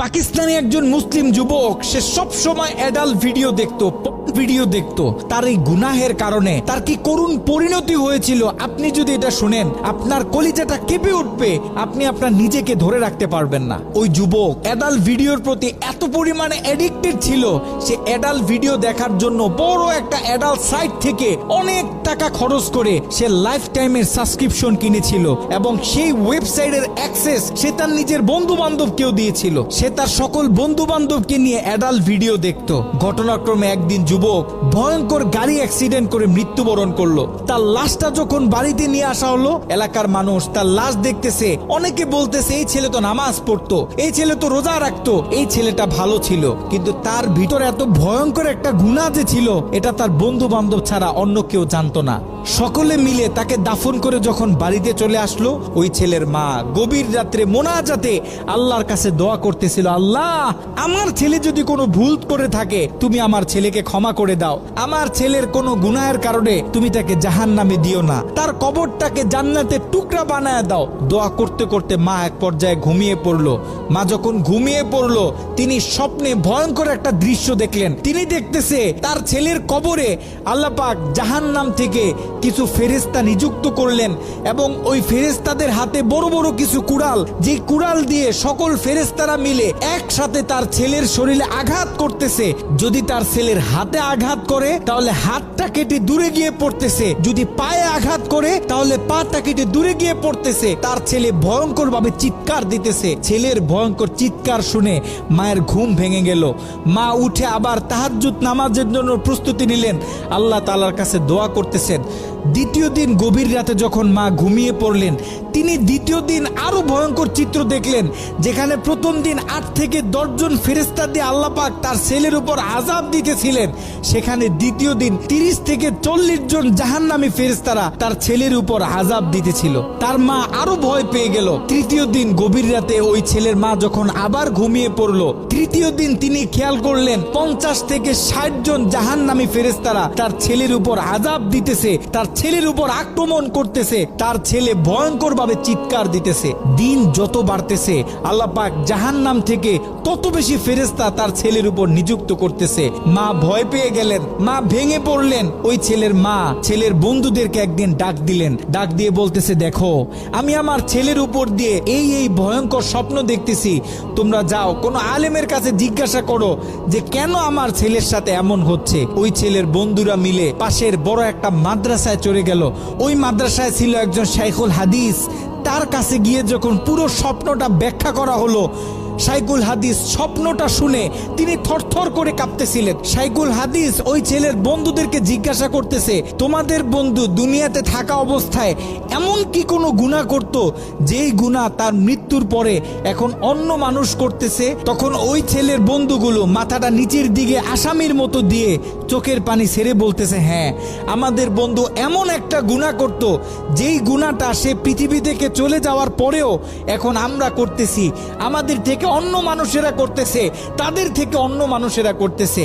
পাকিস্তানি একজন মুসলিম যুবক, সে সব সময় অ্যাডাল্ট ভিডিও দেখতো। তার এই গুনাহের কারণে তার কি করুণ পরিণতি হয়েছিল আপনি যদি এটা শুনেন, আপনার কলিজাটা কেঁপে উঠবে, আপনি আপনার নিজেকে ধরে রাখতে পারবেন না। ওই যুবক অ্যাডাল্ট ভিডিওর প্রতি এত পরিমাণে অ্যাডিক্টেড ছিল, সে অ্যাডাল্ট ভিডিও দেখার জন্য বড় একটা অ্যাডাল্ট সাইট থেকে অনেক টাকা খরচ করে সে লাইফ টাইমের সাবস্ক্রিপশন কিনেছিল এবং সেই ওয়েবসাইটের অ্যাক্সেস সে তার নিজের বন্ধু বান্ধবকেও দিয়েছিল। সে তার সকল বন্ধু বান্ধবকে নিয়ে অ্যাডাল্ট ভিডিও দেখতো। ঘটনাক্রমে একদিন যুবক ভয়ঙ্কর গাড়ি অ্যাক্সিডেন্ট করে মৃত্যুবরণ করলো। তার লাশটা যখন বাড়িতে নিয়ে আসা হলো, এলাকার মানুষ তার লাশ দেখতেছে, অনেকে বলতেছে এই ছেলে তো নামাজ পড়তো, এই ছেলে তো রোজা রাখতো, এই ছেলেটা ভালো ছিল। কিন্তু তার ভিতরে এত ভয়ঙ্কর একটা গুনাহ যে ছিল, এটা তার বন্ধু বান্ধব ছাড়া অন্য কেউ জানতো না। সকলে মিলে তাকে দাফন করে যখন বাড়িতে চলে আসলো, ওই ছেলের মা গভীর রাত্রে মোনাজাতে আল্লাহর কাছে দোয়া করতেছিল, আল্লাহ আমার ছেলে যদি কোনো ভুল করে থাকে তুমি আমার ছেলেকে ক্ষমা করে দাও, আমার ছেলের কোনো গুনাহের কারণে তুমি তাকে জাহান্নামে দিও না, তার কবরটাকে জান্নাতের টুকরা বানায় দাও। দোয়া করতে করতে মা এক পর্যায়ে ঘুমিয়ে পড়লো। মা যখন ঘুমিয়ে পড়লো, তিনি স্বপ্নে ভয়ঙ্কর একটা দৃশ্য দেখলেন। তিনি দেখতেছে তার ছেলের কবরে আল্লাহ পাক জাহান্নাম থেকে কিছু ফেরেশতা নিযুক্ত করলেন এবং ওই ফেরেশতাদের হাতে বড় বড় কিছু কুড়াল, যে কুড়াল দিয়ে সকল ফেরেশতারা মিলে একসাথে তার ছেলের শরীরে আঘাত করতেছে। যদি তার ছেলের হাতে আঘাত করে তাহলে হাতটা কেটে দূরে গিয়ে পড়তেছে, যদি পায়ে আঘাত করে তাহলে পাটা কেটে দূরে গিয়ে পড়তেছে। তার ছেলে ভয়ঙ্কর ভাবে চিৎকার দিতেছে। ছেলের ভয়ঙ্কর চিৎকার শুনে মায়ের ঘুম ভেঙে গেল। মা উঠে আবার তাহাজ্জুদ নামাজের জন্য প্রস্তুতি নিলেন, আল্লাহ তাআলার কাছে দোয়া করতেছেন। দ্বিতীয় দিন গভীর রাতে যখন মা ঘুমিয়ে পড়লেন, তিনি দ্বিতীয় দিন আরো ভয়ঙ্কর চিত্র দেখলেন, যেখানে প্রথম দিন 8 থেকে 10 জন ফেরেশতা দিয়ে আল্লাহ পাক তার ছেলের উপর আযাব দিতেছিলেন, সেখানে দ্বিতীয় দিন 30 থেকে 40 জন জাহান্নামী ফেরেশতারা তার ছেলের উপর আযাব দিতেছিল। তার মা আরো ভয় পেয়ে গেল। তৃতীয় দিন গভীর রাতে ওই ছেলের মা যখন আবার ঘুমিয়ে পড়লো, তৃতীয় দিন তিনি খেয়াল করলেন 50 থেকে 60 জন জাহান্নামী ফেরেশতারা তার ছেলের উপর আযাব দিতেছে, তার ছেলের উপর আক্রমণ করতেছে, তার ছেলে ভয়ঙ্কর ভাবে চিৎকার দিতেছে। দিন যত বাড়তেছে আল্লাহ পাক জাহান্নাম থেকে তত বেশি ফেরেশতা তার ছেলের উপর নিযুক্ত করতেছে। মা ভয় পেয়ে গেলেন, মা ভেঙে পড়লেন। ওই ছেলের মা ছেলের বন্ধুদেরকে একদিন ডাক দিলেন, ডাক দিয়ে বলতেছে, দেখো আমি আমার ছেলের উপর দিয়ে এই ভয়ঙ্কর স্বপ্ন দেখতেছি, তোমরা যাও কোনো আলেমের কাছে জিজ্ঞাসা করো যে কেন আমার ছেলের সাথে এমন হচ্ছে। ওই ছেলের বন্ধুরা মিলে পাশের বড় একটা মাদ্রাসায় চলে গেল। ওই মাদ্রাসায় ছিল একজন শাইখুল হাদিস। তার কাছে গিয়ে যখন পুরো স্বপ্নটা ব্যাখ্যা করা হলো, শাইখুল হাদিস স্বপ্নটা শুনে তিনি থরথর করে কাঁপতেছিলেন। শাইখুল হাদিস ওই ছেলের বন্ধুদেরকে জিজ্ঞাসা করতেছে, তোমাদের বন্ধু দুনিয়াতে থাকা অবস্থায় এমন কি কোনো গুনাহ করত যেই গুনাহ তার মৃত্যুর পরে এখন অন্য মানুষ করতেছে? তখন ওই ছেলের বন্ধুগুলো মাথাটা নিচের দিকে আসামির মতো দিয়ে চোখের পানি ছেড়ে বলতেছে, হ্যাঁ আমাদের বন্ধু এমন একটা গুনাহ করত যেই গুনাহটা সে পৃথিবী থেকে চলে যাওয়ার পরেও এখন আমরা করতেছি, আমাদের থেকে অন্য মানুষেরা করতেছে, তাদের থেকে অন্য মানুষেরা করতেছে।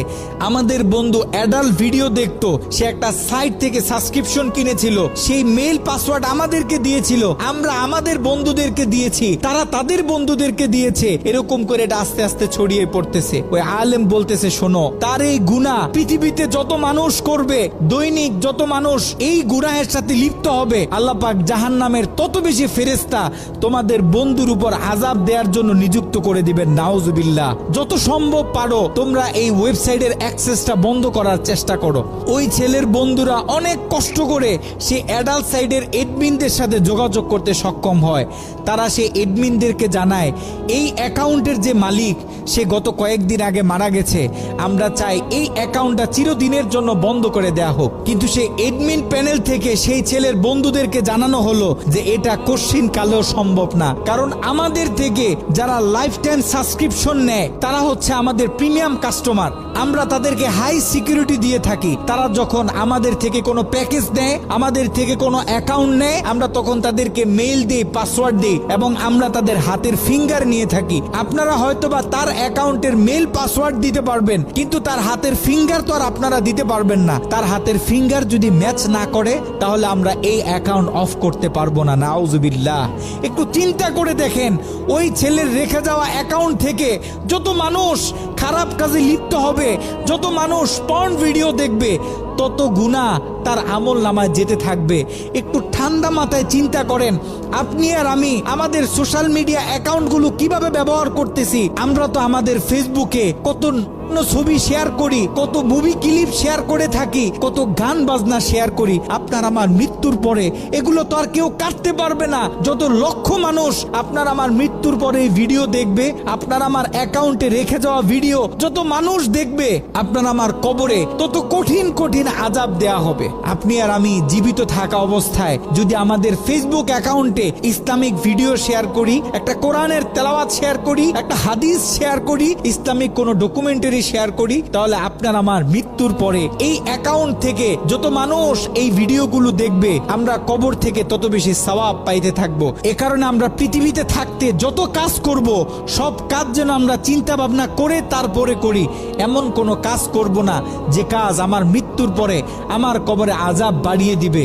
আমাদের বন্ধু অ্যাডাল্ট ভিডিও দেখতো, সে একটা সাইট থেকে সাবস্ক্রিপশন কিনেছিল, সেই মেইল পাসওয়ার্ড আমাদেরকে দিয়েছিল, আমরা আমাদের বন্ধুদেরকে দিয়েছি, তারা তাদের বন্ধুদেরকে দিয়েছে, এরকম করে এটা আস্তে আস্তে ছড়িয়ে পড়তেছে। ওই আলেম বলতেছে, শোনো, তার এই গুনাহ পৃথিবীতে যত মানুষ করবে, দৈনিক যত মানুষ এই গুনাহের সাথে লিপ্ত হবে, আল্লাহ পাক জাহান্নামের তত বেশি ফেরেশতা তোমাদের বন্ধুর উপর আযাব দেওয়ার জন্য নিযুক্ত করে দিবেন। নাউজুবিল্লাহ। যত সম্ভব পারো তোমরা এই ওয়েবসাইটের অ্যাক্সেসটা বন্ধ করার চেষ্টা করো। ওই ছেলের বন্ধুরা অনেক কষ্ট করে সেই অ্যাডাল্ট সাইটের এডমিনদের সাথে যোগাযোগ করতে সক্ষম হয়। তারা সেই এডমিনদেরকে জানায়, এই অ্যাকাউন্টের যে মালিক সে গত কয়েকদিন আগে মারা গেছে, আমরা চাই এই অ্যাকাউন্টটা চিরদিনের জন্য বন্ধ করে দেয়া হোক। কিন্তু সেই এডমিন প্যানেল থেকে সেই ছেলের বন্ধুদেরকে জানানো হলো যে এটা কঠিন কালেও সম্ভব না, কারণ আমাদের থেকে যারা লাইফ টাইম সাবস্ক্রিপশন নেয় তারা হচ্ছে আমাদের প্রিমিয়াম কাস্টমার। আমরা তাদেরকে হাই সিকিউরিটি দিয়ে থাকি। তারা যখন আমাদের থেকে কোনো প্যাকেজ নেয়, আমাদের থেকে কোনো অ্যাকাউন্ট নেয়, আমরা তখন তাদেরকে মেইল দিই, পাসওয়ার্ড দিই এবং আমরা তাদের হাতের ফিঙ্গার নিয়ে থাকি। আপনারা হয়তোবা তার অ্যাকাউন্টের মেইল পাসওয়ার্ড দিতে পারবেন, কিন্তু তার হাতের ফিঙ্গার তো আর আপনারা দিতে পারবেন না। তার হাতের ফিঙ্গার যদি ম্যাচ না করে তাহলে আমরা এই অ্যাকাউন্ট অফ করতে পারবো না। নাউজুবিল্লাহ। একটু চিন্তা করে দেখেন, ওই ছেলের রেখে যাওয়া অ্যাকাউন্ট থেকে যত মানুষ খারাপ কাজে লিপ্ত হবে, যত মানুষ পর্ন ভিডিও দেখবে, তত গুনাহ তার আমল নামায় যেতে থাকবে। একটু ঠান্ডা মাথায় চিন্তা করেন, আপনি আর আমি আমাদের সোশ্যাল মিডিয়া অ্যাকাউন্টগুলো কিভাবে ব্যবহার করতেছি। আমরা তো আমাদের ফেসবুকে কত ছবি শেয়ার করি, কত মুভি ক্লিপ শেয়ার করে থাকি, কত গান বাজনা শেয়ার করি। আপনার আমার মৃত্যুর পরে এগুলো তো আর কেউ কাটতে পারবে না। যত লক্ষ মানুষ আপনার আমার মৃত্যুর পরে এই ভিডিও দেখবে, আপনার আমার অ্যাকাউন্টে রেখে যাওয়া ভিডিও যত মানুষ দেখবে, আপনার আমার কবরে তত কঠিন কঠিন আযাব দেয়া হবে। আপনি আর আমি জীবিত থাকা অবস্থায় যদি আমাদের ফেসবুক অ্যাকাউন্টে ইসলামিক ভিডিও শেয়ার করি, একটা কোরআনের তেলাওয়াত শেয়ার করি, একটা হাদিস শেয়ার করি, ইসলামিক কোনো ডকুমেন্টারি শেয়ার করি, তাহলে আপনার আমার মৃত্যুর পরে এই অ্যাকাউন্ট থেকে যত মানুষ এই ভিডিওগুলো দেখবে, আমরা কবর থেকে তত বেশি সওয়াব পাইতে থাকবো। এ কারণে আমরা পৃথিবীতে থাকতে যত কাজ করব, সব কাজ যেন আমরা চিন্তা ভাবনা করে তারপরে করি। এমন কোনো কাজ করব না যে কাজ আমার মৃত্যুর পরে আমার কবরে আযাব বাড়িয়ে দিবে।